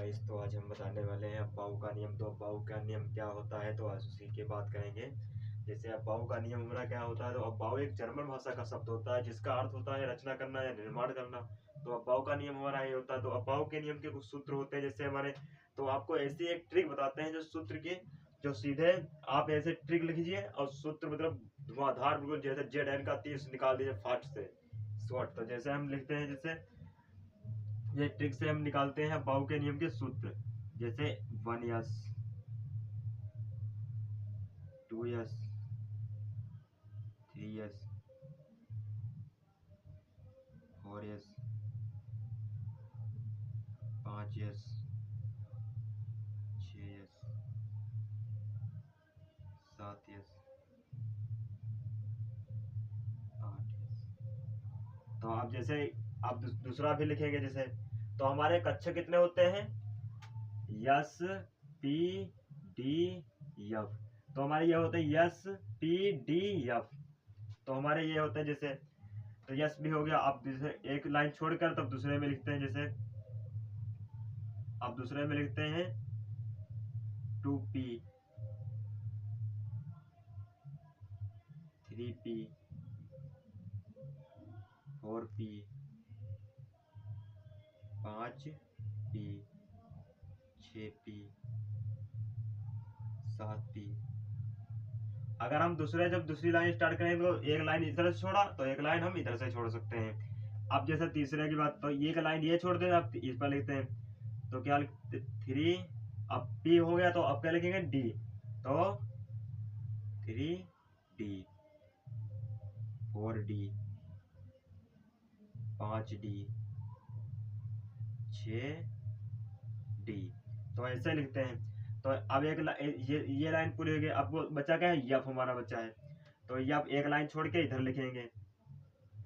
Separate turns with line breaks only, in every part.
Guys, तो आज हम बताने वाले हैं अब्बाऊ का नियम। तो अब्बाऊ का नियम क्या होता है, तो आज उसी की बात करेंगे। जैसे अब्बाऊ का नियम हमारा क्या होता है, तो अब्बाऊ एक जर्मन भाषा का शब्द होता है जिसका अर्थ होता है रचना करना या निर्माण करना। तो अब्बाऊ का नियम हमारा ये होता है। तो अब्बाऊ के नियम के कुछ सूत्र होते हैं जैसे हमारे। तो आपको ऐसी एक ट्रिक बताते हैं जो सूत्र की, जो सीधे आप ऐसे ट्रिक लिखिए और सूत्र मतलब धुआंधार बिल्कुल जैसे जेड एन का तीर निकाल दीजिए फास्ट से शॉर्ट। तो जैसे हम लिखते हैं, जैसे ये ट्रिक से हम निकालते हैं बाउ के नियम के सूत्र। जैसे 1s 2s 3s 4s 5s 6s 7s 8s। तो आप जैसे आप दूसरा भी लिखेंगे जैसे, तो हमारे कक्षा कितने होते हैं, यस पी डी एफ। तो हमारे ये होते हैं यस पी डी एफ। तो हमारे ये होते हैं जैसे, तो यस भी हो गया। आप जैसे एक लाइन छोड़कर तब दूसरे में लिखते हैं, जैसे आप दूसरे में लिखते हैं 2p 3p 4p 5p 6p 7p। अगर हम जब दूसरी लाइन स्टार्ट करें तो एक लाइन इधर से छोड़ा तो एक लाइन हम इधर से छोड़ सकते हैं। अब जैसे तीसरे की बात, तो एक लाइन ये छोड़ दें, आप इस पर लिखते हैं तो क्या लिखते 3। अब पी हो गया तो अब क्या लिखेंगे डी। तो 3d 4d 5d 6d। तो ऐसे लिखते हैं। तो अब ये लाइन पूरी हो गई। अब वो बचा क्या है, यफ हमारा बचा है। तो यफ एक लाइन छोड़ के इधर लिखेंगे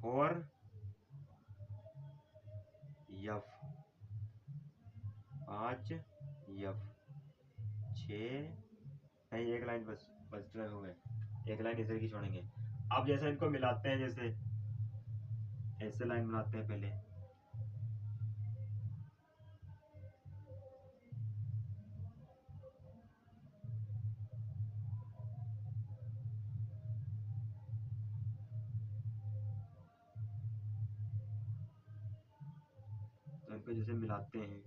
4 यफ 5 यफ 6। नहीं, एक लाइन बस बच रहे हो गए, एक लाइन इधर की छोड़ेंगे। अब जैसे इनको मिलाते हैं, जैसे ऐसे लाइन बनाते हैं पहले। तो इनको जैसे मिलाते हैं,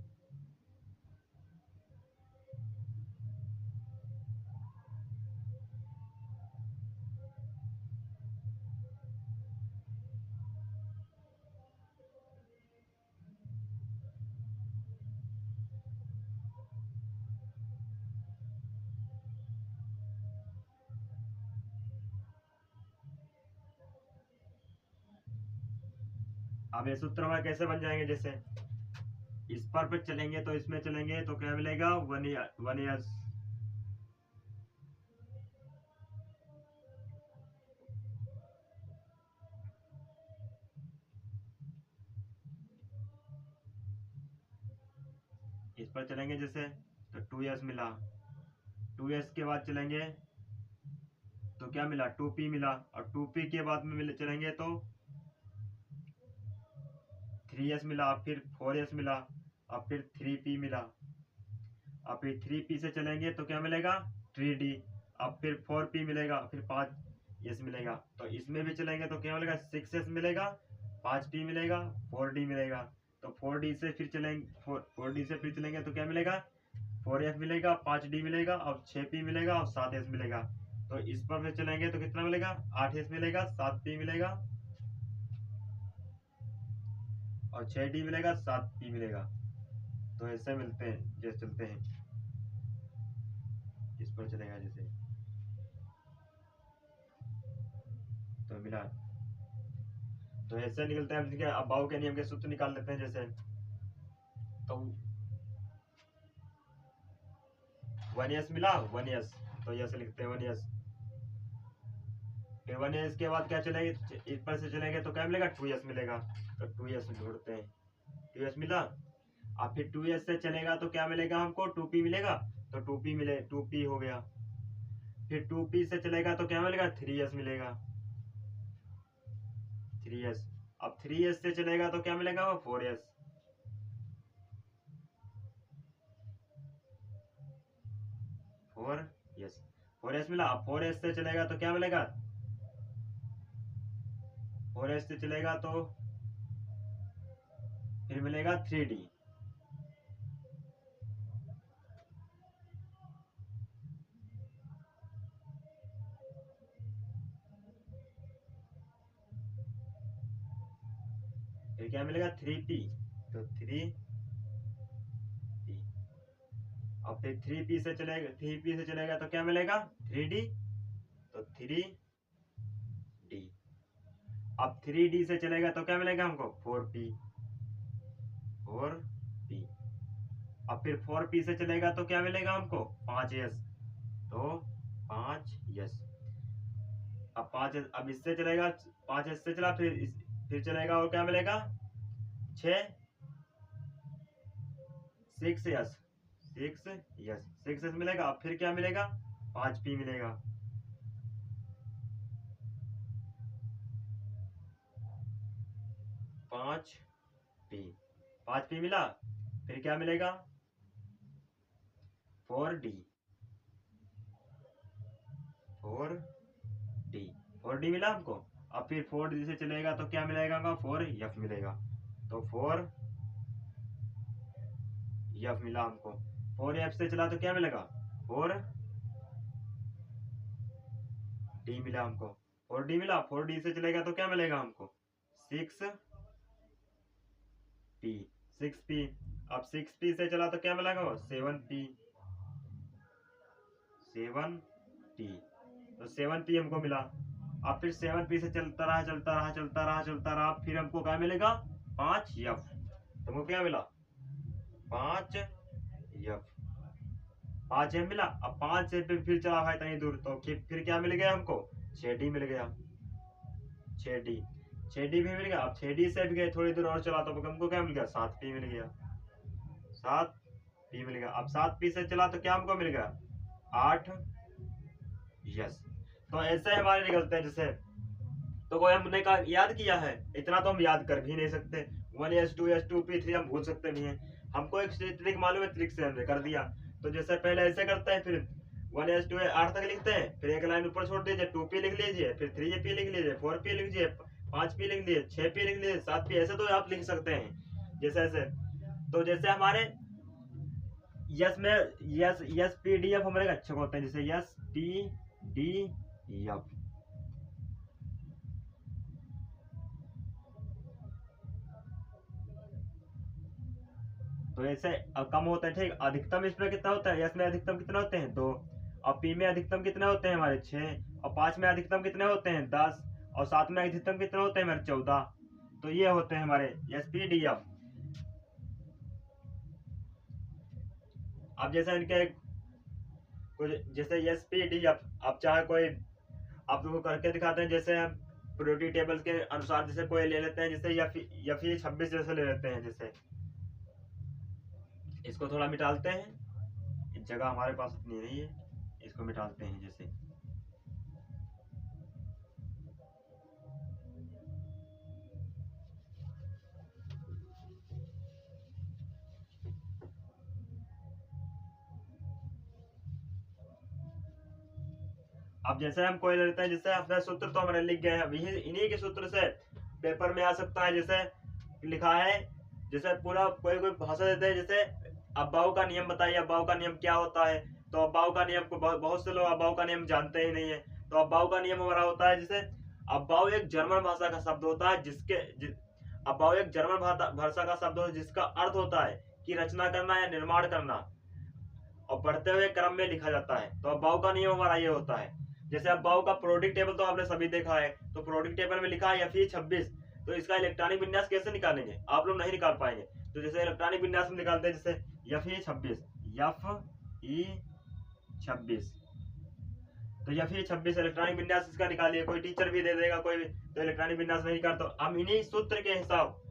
अब ये सूत्र हमारे कैसे बन जाएंगे, जैसे इस पर पे चलेंगे तो इसमें चलेंगे तो क्या मिलेगा 1s। इस पर चलेंगे जैसे तो 2s मिला। 2s के बाद चलेंगे तो क्या मिला 2p मिला। और 2p के बाद में चलेंगे तो 3s मिला। फिर 4s मिला। और फिर 3p मिला। अब फिर 3p से चलेंगे तो क्या मिलेगा 3d। अब फिर 4p मिलेगा, फिर 5s मिलेगा। तो इसमें भी चलेंगे तो क्या मिलेगा 6s मिलेगा, 5d मिलेगा, 4d मिलेगा। तो 4d से फिर चलेंगे 4d से फिर चलेंगे तो क्या मिलेगा 4f मिलेगा, 5d मिलेगा और 6p मिलेगा और 7s मिलेगा। तो इस पर फिर चलेंगे तो कितना मिलेगा 8s मिलेगा, 7p मिलेगा और 6d मिलेगा, 7p मिलेगा। तो ऐसे मिलते हैं जैसे चलते हैं। इस पर चलेगा जैसे, तो मिला। तो ऐसे निकलता है। देखिए अब बाउ के नियम के सूत्र निकाल लेते हैं जैसे, तो 1s मिला 1s। तो ऐसे लिखते हैं 1s। फिर 1s के बाद क्या चलेंगे, इस पर से चलेंगे तो क्या मिलेगा 2s मिलेगा। तो 2s जोड़ते हैं, 2s मिला। अब फिर 2s से चलेगा तो क्या मिलेगा हमको 2p मिलेगा। तो 2p हो गया। फिर 2p से चलेगा तो क्या मिलेगा 3s मिलेगा, 3s। अब 3s से चलेगा तो क्या मिलेगा 4s। 4s, 4s मिला। अब 4s से चलेगा तो क्या मिलेगा, 4s से चलेगा तो फिर मिलेगा 3d। फिर क्या मिलेगा 3p, तो 3p। अब फिर 3p से चलेगा, 3p से चलेगा तो क्या मिलेगा 3d, तो 3d। अब 3d से चलेगा तो क्या मिलेगा हमको 4p, 4p। अब फिर 4p से चलेगा तो क्या मिलेगा हमको 5s, तो 5s। अब 5s, अब इससे चलेगा 5s से चला, फिर चलेगा और क्या मिलेगा 6, 6s, 6s मिलेगा। अब फिर क्या मिलेगा 5p मिलेगा, 5p, 5p मिला। फिर क्या मिलेगा 4d, 4d, 4d मिला हमको। अब फिर 4d से चलेगा तो क्या मिलेगा हमको 4f मिलेगा, तो 4f मिला हमको। 4f से चला तो क्या मिलेगा 4d मिला हमको, 4d मिला। 4d से चलेगा तो क्या मिलेगा हमको 6p, 6p। अब 6p से चला तो क्या मिलेगा 7p, 7p, तो 7p हमको मिला। अब फिर 7p से चलता रहा चलता रहा चलता रहा चलता रहा, फिर हमको क्या मिलेगा 5f, तुमको क्या मिला 5f, 5f मिला। अब 5 से फिर चला भाई इतनी दूर, तो फिर क्या मिल गया हमको 6d मिल गया, 6d, 6d भी मिल गया। अब 6d से भी गए थोड़ी दूर और चला तो हमको क्या मिल गया 7p मिल गया, 7p मिल गया। अब 7p से चला तो क्या हमको मिल गया 8s। तो ऐसे हमारे निकलते हैं जैसे, तो कोई हमने का याद किया है, इतना तो हम याद कर भी नहीं सकते। 1s 2s 2p 3 हम भूल सकते नहीं है, हमको एक ट्रिक मालूम है, ट्रिक से हमने कर दिया। तो जैसे पहले ऐसे करते हैं, फिर 1s 2s 8 तक लिखते हैं, फिर एक लाइन ऊपर छोड़ दीजिए, 2p लिख लीजिए, फिर 3p लिख लीजिए, 4p लिख लीजिए, 5p लिख लीजिए, 6p लिख लीजिए, 7p, ऐसे तो आप लिख सकते हैं जैसे ऐसे। तो जैसे हमारे यस में यस पी डी एफ हमारे अच्छे होते हैं, जैसे यस पी डी एफ। तो ऐसे कम होता है, ठीक। अधिकतम इसमें कितना होता है, यस में अधिकतम कितने होते हैं 2, और पी में अधिकतम कितने होते हैं हमारे 6, और 5 में अधिकतम कितने होते हैं 10, और 7 में अधिकतम कितने होते हैं हमारे 14। तो ये होते हैं हमारे एस पी डी एफ। अब जैसे इनके कुछ जैसे एस पी डी एफ, अब चाहे कोई आप लोगों को करके दिखाते हैं, जैसे हम प्रोटी टेबल के अनुसार जैसे कोई ले लेते हैं, जैसे या फिर 26 जैसे ले लेते हैं। जैसे इसको थोड़ा मिटालते हैं, जगह हमारे पास इतनी नहीं है, इसको मिटालते हैं। जैसे अब जैसे हम कोई लेते हैं, जैसे अपना सूत्र तो हमारे लिख गए हैं, इन्हीं के सूत्र से पेपर में आ सकता है। जैसे लिखा है, जैसे पूरा कोई कोई भाषा देते हैं, जैसे अब्बाऊ का नियम बताइए, अब्बाऊ का नियम क्या होता है। तो अब्बाऊ का नियम को बहुत से लोग अब्बाऊ का नियम जानते ही नहीं है। तो अब्बाऊ का नियम हमारा होता है, जैसे अब्बाऊ एक जर्मन भाषा का शब्द होता है, अब्बाऊ एक जर्मन भाषा का शब्द होता है, जिसका अर्थ होता है कि रचना करना या निर्माण करना, और बढ़ते हुए क्रम में लिखा जाता है। तो अब्बाऊ का नियम हमारा ये होता है। जैसे अब्बाऊ का प्रोडक्ट टेबल तो आपने सभी देखा है, तो प्रोडक्ट टेबल में लिखा है Fe26, तो इसका इलेक्ट्रॉनिक विन्यास कैसे निकालेंगे, आप लोग नहीं निकाल पाएंगे। तो जैसे इलेक्ट्रॉनिक विन्यास में निकालते हैं, जैसे Fe26, Fe26, तो Fe26 इलेक्ट्रॉनिक विन्यास इसका निकालिए, कोई टीचर भी दे देगा कोई भी, तो इलेक्ट्रॉनिक विन्यास नहीं करता, तो हम इन्हीं सूत्र के हिसाब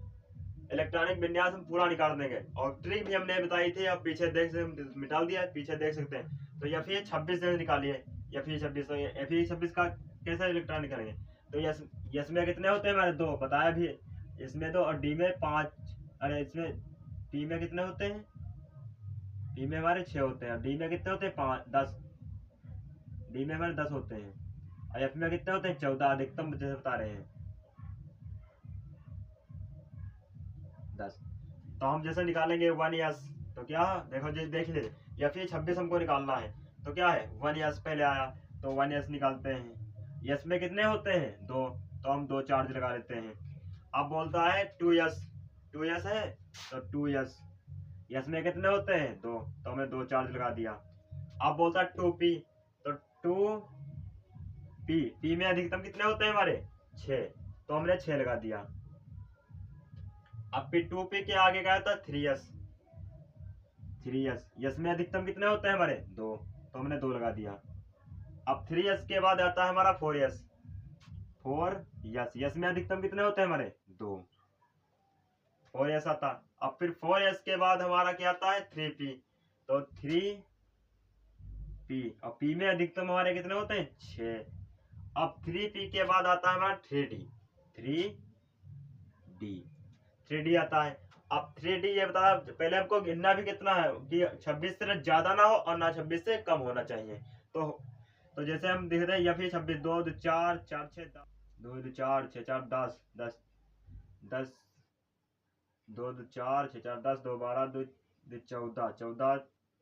इलेक्ट्रॉनिक विन्यास हम पूरा निकाल देंगे। और ट्रिक भी हमने बताई थी, आप पीछे देख सकते, मिटाल दिया, पीछे देख सकते हैं। तो Fe26 से निकालिए, Fe26, तो Fe26 का कैसे इलेक्ट्रॉन निकालेंगे। तो यस में कितने होते हैं हमारे 2 बताया भी, इसमें 2, और डी में 5, अरे इसमें पी में कितने होते हैं, पी में हमारे 6 होते हैं, डी में कितने होते हैं 5 10, डी में हमारे 10 होते हैं और एफ में कितने होते हैं 14, अधिकतम जैसे बता रहे हैं 10। तो हम जैसे निकालेंगे 1 यस, तो क्या देखो जैसे देख ले एफ ये 26 हमको निकालना है, तो क्या है 1 यस पहले आया, तो 1 यस निकालते हैं। यस में कितने होते हैं 2, तो हम 2 चार्ज लगा लेते हैं। अब बोलता है 2 यस, 2 यस है तो 2 यस, यस में कितने होते हैं 2, तो हमने 2 चार्ज लगा दिया। अब बोलता है 2p, तो 2p, p में अधिकतम कितने होते हैं हमारे 6, तो हमने 6 लगा दिया। अब फिर 2p के आगे गया था 3s, 3s, यस में अधिकतम कितने होते हैं हमारे 2, तो हमने 2 लगा दिया। अब 3s के बाद आता है हमारा 4s, 4s, यस में अधिकतम कितने होते हैं हमारे 2, 4s आता। अब फिर 4s के बाद हमारा क्या आता है 3p, तो 3p, और p में अधिकतम हमारे कितने होते हैं 6। अब 3p के बाद आता है हमारा 3d, 3d आता है। अब 3d ये बता, पहले हमको गिनना भी कितना है कि 26 से ज्यादा ना हो और ना 26 से कम होना चाहिए। तो जैसे हम देख रहे हैं या फिर 26, 2 2 4 4 6 10, 2 2 4 6 4 10 10 10, 2 2 4 6 4 10, 2 12 2 14 14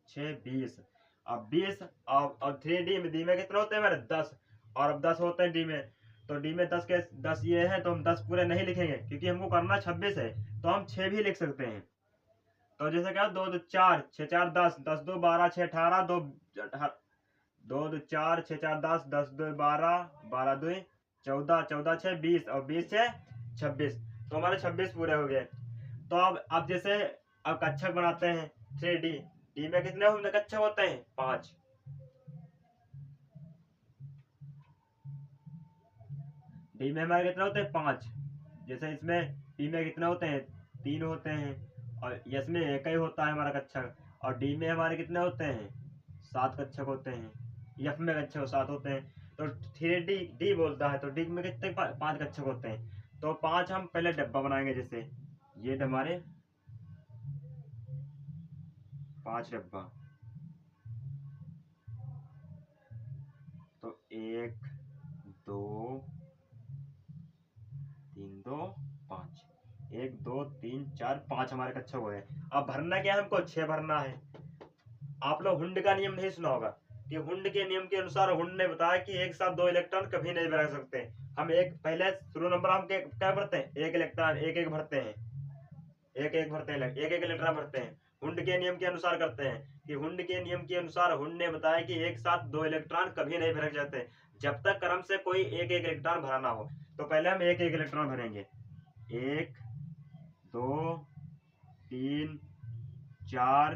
6 20। अब 20 और 3d में डी में कितने होते हैं हमारे 10, और अब 10 होते हैं डी में, तो डी में 10 के 10 ये है, तो हम 10 पूरे नहीं लिखेंगे क्योंकि हमको करना 26 है, तो हम 6 भी लिख सकते हैं। तो जैसे क्या 2 2 4 6 4 10, 10 2 12 6 18, 2 2 2 4 6 4 10, 10 2 12, 12 2 14, 14 6 20, और 20 6 26, तो हमारे 26 पूरे हो गए। तो अब जैसे अब कक्षक बनाते हैं 3d, डी में कितने होते कक्षक होते हैं 5, डी में हमारे कितने होते हैं 5। जैसे इसमें पी में कितने होते हैं 3 होते हैं, और यस में एक ही होता है हमारा कक्षक, और डी में हमारे कितने होते हैं 7 कक्षक होते हैं, एफ में कक्षक 7 होते हैं। तो 3d डी बोलता है, तो डी में कितने 5 कक्षक होते हैं, तो 5 हम पहले डब्बा बनाएंगे। जैसे ये हमारे 5 डब्बा, तो 1 2 3 2 5, 1 2 3 4 5 हमारे कक्षक हुए। अब भरना क्या है हमको 6 भरना है। आप लोग हुंड का नियम नहीं सुना होगा कि हुंड के नियम के अनुसार हुंड ने बताया कि एक साथ 2 इलेक्ट्रॉन कभी नहीं भर सकते। हम एक पहले शुरू नंबर हम क्या भरते हैं 1 इलेक्ट्रॉन, एक भरते हैं, एक इलेक्ट्रॉन भरते हैं। हुंड के नियम के अनुसार करते हैं कि हुंड के नियम के अनुसार हुंड ने बताया कि एक साथ 2 इलेक्ट्रॉन कभी नहीं भर जाते जब तक क्रम से कोई एक इलेक्ट्रॉन भरा ना हो। तो पहले हम एक इलेक्ट्रॉन भरेंगे, 1 2 3 4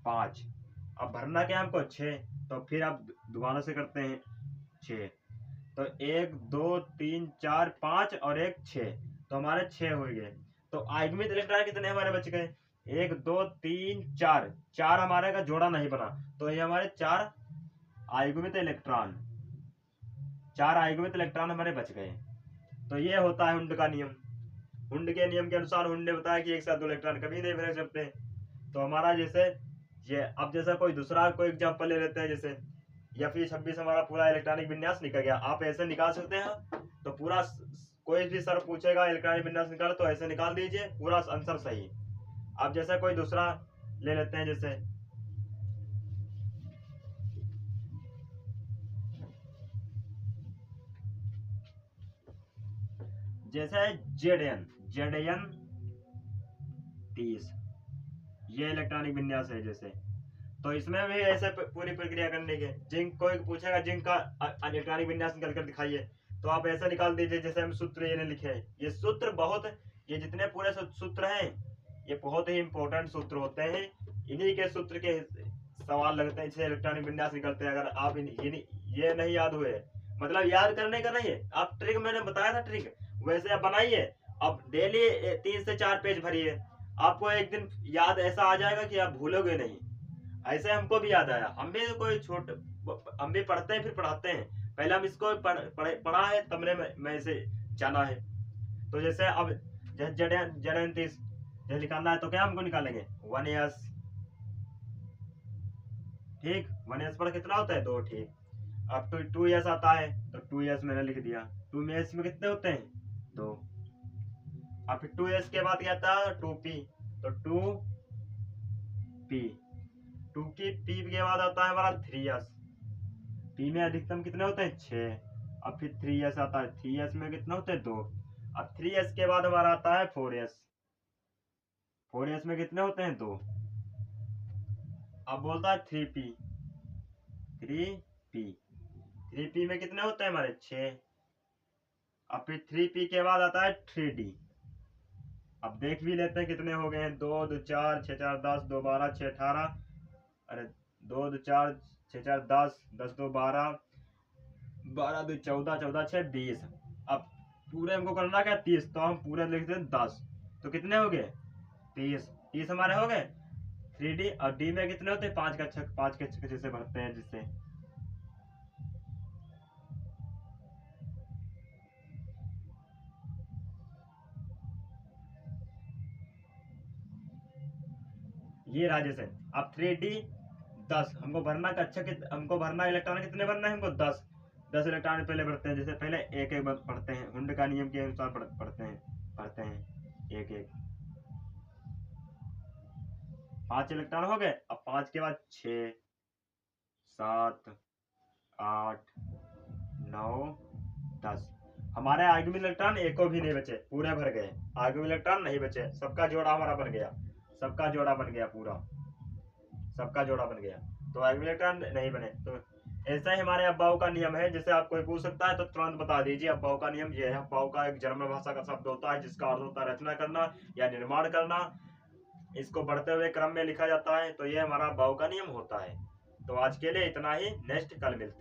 5। अब भरना क्या हमको 6, तो फिर अब दोबारा से करते हैं 6, तो 1 2 3 4 5 और 1 6, तो हमारे 6 हो गए। तो आयुग्मित इलेक्ट्रॉन कितने हमारे बच गए 1 2 3 4, 4 हमारे का जोड़ा नहीं बना, तो ये हमारे 4 आयुग्मित इलेक्ट्रॉन, 4 आयुग्मित इलेक्ट्रॉन हमारे बच गए। तो ये होता है हुंड का नियम। हुंड के नियम के अनुसार हुंड ने बताया कि एक साथ 2 इलेक्ट्रॉन कभी नहीं भर सकते। तो हमारा जैसे ये अब जैसा कोई दूसरा कोई एग्जांपल ले लेते हैं, जैसे या फिर 26 हमारा पूरा इलेक्ट्रॉनिक विन्यास निकल गया। आप ऐसे निकाल सकते हैं, तो पूरा कोई भी सर पूछेगा इलेक्ट्रॉनिक विन्यास निकाल, तो ऐसे निकाल दीजिए, पूरा आंसर सही। अब जैसे कोई दूसरा ले लेते हैं, जैसे जेडएन 30, ये इलेक्ट्रॉनिक विन्यास है जैसे। तो इसमें भी ऐसे पूरी प्रक्रिया करने के, जिंक कोई पूछेगा जिंक का इलेक्ट्रॉनिक विन्यास निकल कर दिखाइए, तो आप ऐसा निकाल दीजिए। जैसे हम सूत्र ये लिखे हैं, ये सूत्र बहुत, ये जितने पूरे सूत्र हैं ये बहुत ही इंपॉर्टेंट सूत्र होते हैं। इन्हीं के सूत्र के सवाल लगते हैं, इससे इलेक्ट्रॉनिक विन्यास निकलते हैं। अगर आप ये नहीं याद हुए, मतलब याद करने का नहीं है, आप ट्रिक मैंने बताया था ट्रिक वैसे आप बनाइए। अब डेली 3 से 4 पेज भरिए, आपको एक दिन याद ऐसा आ जाएगा कि आप भूलोगे नहीं। ऐसे हमको भी याद आया, हम भी कोई हम भी पढ़ते हैं फिर पढ़ाते हैं, पहले हम इसको पढ़ा है तब मैं इसे जाना है। तो जैसे अब जड़न 30 निकालना है, तो क्या हमको निकालेंगे 1 यस, ठीक 1 यस पर कितना होता है 2, ठीक। अब तो 2s आता है तो 2s मैंने लिख दिया। 2s में कितने होते हैं? 2। अब फिर 2s के बाद क्या था? 2p, तो 2p, 2 की p के बाद आता है हमारा 3s। p में अधिकतम कितने होते हैं? 6। अब फिर 3s आता है, 3s में कितने होते हैं? 2। अब 3s के बाद हमारा आता है 4s। 4s में कितने होते हैं? 2। अब बोलता है 3p, 3p, 3p में कितने होते हैं हमारे? 6। अब फिर 3p के बाद आता है 3d। अब देख भी लेते हैं कितने हो गए हैं। 2 2 4 6 4 10, 2 12 6 18, अरे 2 2 4 6 4 10, 10 2 12, 12 2 14, 14 6 20। अब पूरे हमको करना क्या? 30, तो हम पूरे लिखते हैं 10। तो कितने हो गए? 30। 30 हमारे हो गए। 3d। और d में कितने होते हैं? 5 का छक, 5 के छक्के जिसे भरते हैं, जिससे ये राजेश है। अब 3d 10 हमको भरना का अच्छा, हमको भरना इलेक्ट्रॉन कितने भरना है? हमको 10। 10 इलेक्ट्रॉन पहले भरते हैं, जैसे पहले एक एक पढ़ते हैं, हुंड का नियम के अनुसार पढ़ते हैं एक एक। 5 इलेक्ट्रॉन हो गए। अब 5 के बाद 6 7 8 9 10। हमारे आगे में इलेक्ट्रॉन एक को भी नहीं बचे, पूरे भर गए। आगे में इलेक्ट्रॉन नहीं बचे, सबका जोड़ा हमारा बन गया, सबका जोड़ा बन गया पूरा, सबका जोड़ा बन गया। तो आगे में इलेक्ट्रॉन नहीं बने। तो ऐसा ही हमारे अब्बाऊ का नियम है। जैसे आप कोई पूछ सकता है तो तुरंत बता दीजिए। अब्बाऊ का नियम ये है। अब्बाऊ का एक जर्मन भाषा का शब्द होता है जिसका अर्थ होता है रचना करना या निर्माण करना। इसको बढ़ते हुए क्रम में लिखा जाता है। तो ये हमारा अब्बाऊ का नियम होता है। तो आज के लिए इतना ही, नेक्स्ट कल मिलते हैं।